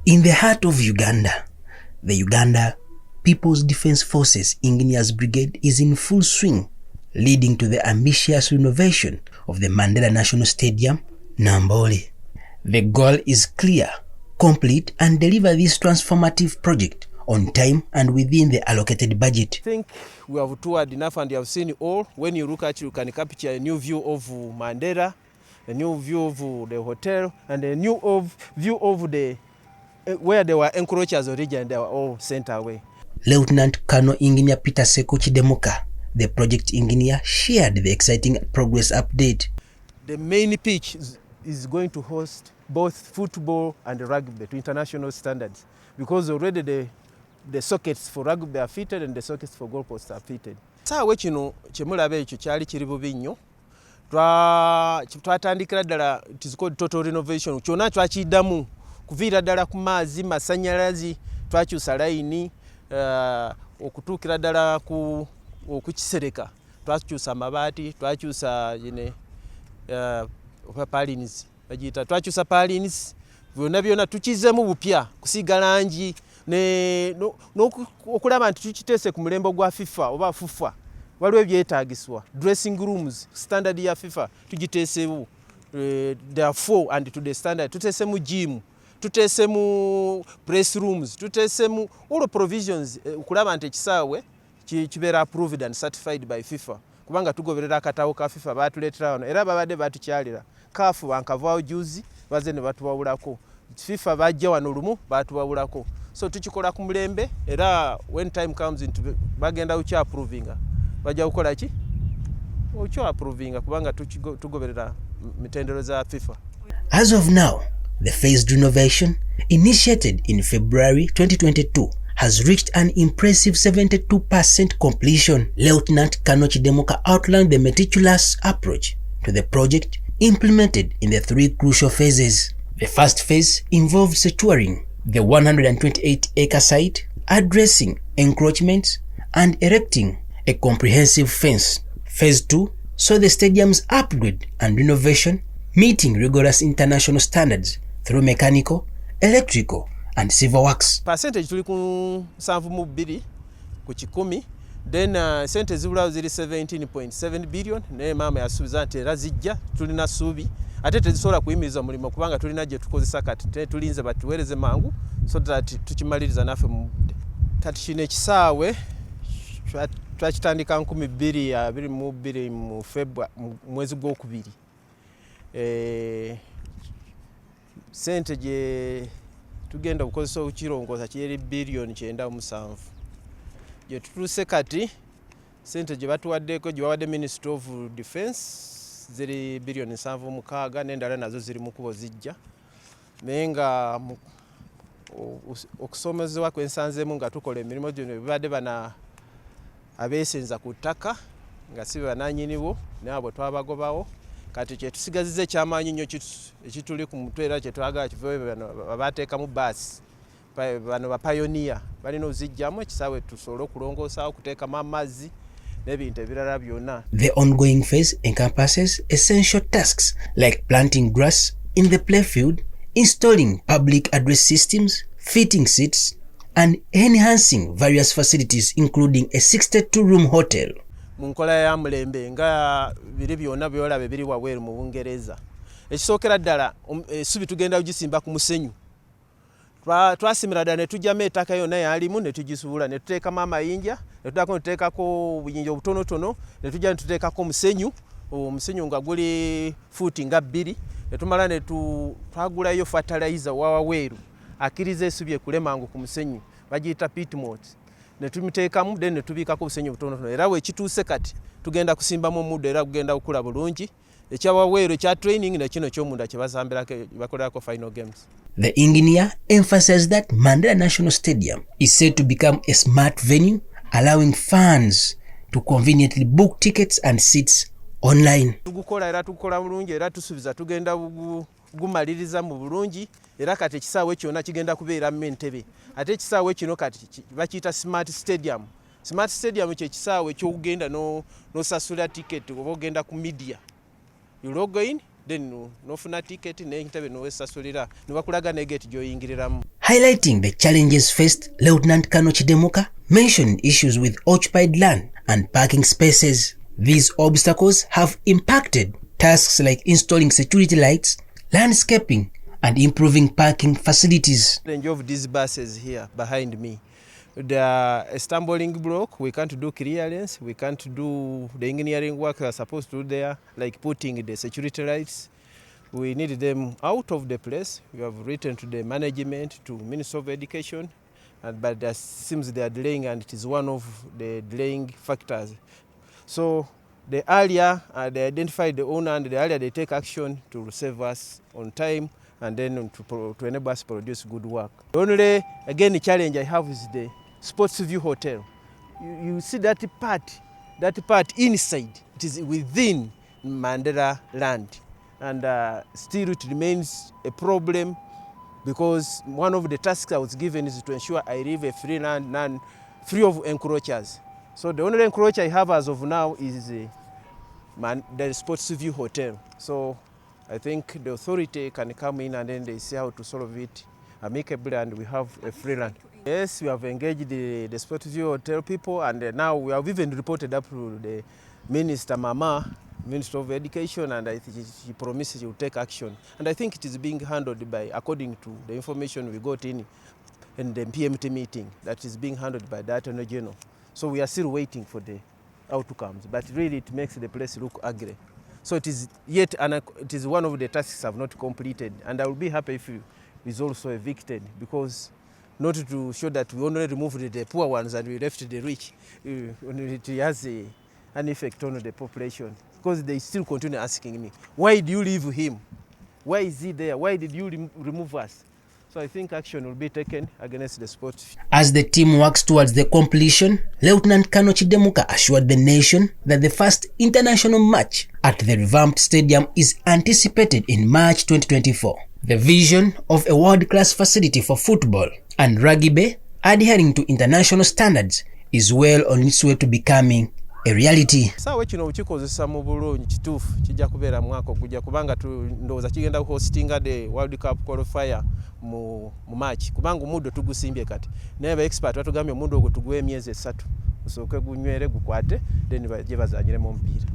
In the heart of Uganda, the Uganda People's Defense Forces Engineers Brigade is in full swing, leading to the ambitious renovation of the Mandela National Stadium, Namboole. The goal is clear: complete and deliver this transformative project on time and within the allocated budget. I think we have toured enough and you have seen all. When you look at it, you can capture a new view of Mandela, a new view of the hotel, and a new view of the where there were encroachers originally, they were all sent away. Lieutenant Colonel Engineer Peter Kidemuka, the project engineer, shared the exciting progress update. The main pitch is going to host both football and rugby to international standards, because already the sockets for rugby are fitted and the sockets for goalposts are fitted. Saawe kino kyemulaba ekyo kyali kiri bubi nnyo. Twatandikira ddala, it is called total renovation. Kyonna twakiddamu kuviira ddala ku maazi, masannyalazi, twakyusa layini, okutuukira ddala ku kisereka, twakyusa amabaati, twakyusa palins, bagiyita twakyusa palins, byonna tukizzemu bupya, kusiiga langi n'okulaba nti tukiteese ku mulembe gwa FIFA oba FUFA. Waliwo ebyetaagiswa, dressing rooms standard ya FIFA tugiteesewo, therefore and to the standard. Tuteesemu gym, tuteesemu press rooms, tuteesemu all provisions okulaba nti ekisaawe kibeera approved and certified by FIFA, kubanga tugoberera akatabo ka FIFA baatuleetera wano era babadde batukyalira. CAF bankavaawo juzi baze ne batubawulako, FIFA bajja wano lumu batubawulako. So tukikola ku mulembe era when time comes into bagenda ukya approvinga bajja kukola ki ukya approvinga kubanga tugoberera mitendero za FIFA. As of now, the phased renovation, initiated in February 2022, has reached an impressive 72% completion. Lieutenant Colonel Kidemuka outlined the meticulous approach to the project implemented in the three crucial phases. The first phase involved securing the 128-acre site, addressing encroachments, and erecting a comprehensive fence. Phase 2 saw the stadium's upgrade and renovation, meeting rigorous international standards through mechanical, electrical, and civil works. Percentage tuli ku 7.2 ku 10, then sente zibulawo ziri 17.7 billion, naye maama yasuubiza nti era zijja, tulina ssuubi ate tezisobola kuyimiriza mulimo kubanga tulina gye tukozesa kati, tulinze batuweereze mangu so that tukimaliriza naffe mu budde. Kati kino ekisaawe twakitandika 2022 mu February mwezi gw'okubiri. Sente gye tugenda kukozesa okukirongoza kiri billion 9.7. Gye tutuuse kati sente gye batuwaddeko gye bawadde Ministry of Defense ziri billion 7.6 n'endala nazo ziri mu kubo zijja. Naye nga okusomezebwa kwensanzeemu nga tukola emirimu gino bibadde bana abeesenza ku ttaka nga si bannannyinibo naye abo twabagobawo. Kati kye tusigaziza ekyamaanyi nnyo ekituli ku mutwe era kye twagala kiveewo bano bateekamu baasi, bano bapayoniya balina ozijjamu ekisaawe tusobole okulongoosawo okuteekamu amazzi n'ebintu ebirala byonna. The ongoing phase encompasses essential tasks like planting grass in the playfield, installing public address systems, fitting seats, and enhancing various facilities including a 62-room hotel. Mu nkola ya mulembe nga biri byonna byolaba biri wabweru mu Bungereza. Ekisookera ddala essubi tugenda kugisimba ku musenyu. Twasimira ddala ne tujjamu ettaka yonna yalimu ne tugisuula ne tuteekamu amayinja ne tudako ne tuteekako obuyinja obutonotono ne tujja ne tuteekako omusenyu nga guli fuuti nga 2 ne tumala ne twagulayo fertilizer wawweru akkiriza essubi ekule mangu ku musenyu bagiyita pitmot ne tumiteekamu then ne tubiikako obusenyu butonotono era weekituuse kati tugenda kusimbamu omuddo era kugenda kukula bulungi. Ekyawawweru ekya training ne kino ky'omunda kye basambirako bakolerako final games. The engineer emphasized that Mandela National Stadium is set to become a smart venue, allowing fans to conveniently book tickets and seats online. Tugukola era tukola bulungi era tusubiza tugenda gumaliriza mu bulungi era kati ekisaawe kyonna kigenda kubeera mu ntebe. Ate ekisaawe kino kati bakiyita smart stadium. Smart stadium kye kisaawe ky'ogenda n'osasula ticket oba ogenda ku media. You log in then nofuna ticket n'entebe n'owesasulira ne bakulaga ne gate gy'oyingiriramu. Highlighting the challenges faced, Lieutenant Colonel Chidemuka mentioned issues with occupied land and parking spaces. These obstacles have impacted tasks like installing security lights, landscaping, and improving parking facilities. The range of these buses here behind me, they are a stumbling block. We can't do clearance, we can't do the engineering work we are supposed to do there, like putting the security lights. We need them out of the place. We have written to the management, to Minister of Education, but it seems they are delaying, and it is one of the delaying factors. So the earlier they identify the owner, and the earlier they take action to save us on time, and then to enable us to produce good work. The only, again, the challenge I have is the Sports View Hotel. You see that part inside, it is within Mandela land. And still it remains a problem, because one of the tasks I was given is to ensure I leave a free land free of encroachers. So the only encroacher I have as of now is the Sports View Hotel. So I think the authority can come in and then they see how to solve it amicably, and we have a free land. Yes, we have engaged the Sports View Hotel people, and now we have even reported up to the Minister Mama, Minister of Education, and I think she promises she will take action. And I think it is being handled by, according to the information we got in the PMT meeting, that is being handled by the Attorney General. So we are still waiting for the outcomes, but really it makes the place look ugly. So it is it is one of the tasks I've not completed, and I will be happy if it is also evicted, because not to show that we only removed the poor ones and we left the rich, it has an effect on the population. Because they still continue asking me, why do you leave him? Why is he there? Why did you remove us? So I think action will be taken against the sport. As the team works towards the completion, Lieutenant Colonel Chidemuka assured the nation that the first international match at the revamped stadium is anticipated in March 2024. The vision of a world-class facility for football and rugby adhering to international standards is well on its way to becoming a reality. Sawa kino ukikozesa mu bulungi kituufu kijja kubeera mwaka okujja, kubanga ndowooza kigenda hostinga the World Cup qualifier mu March, kubanga omuddo tugusimbye kati naye ba expert batugambye omuddo ogwo tuguwe emyezi 3 osooke gunywere gukwate then bajje bazanyiremu omupiira.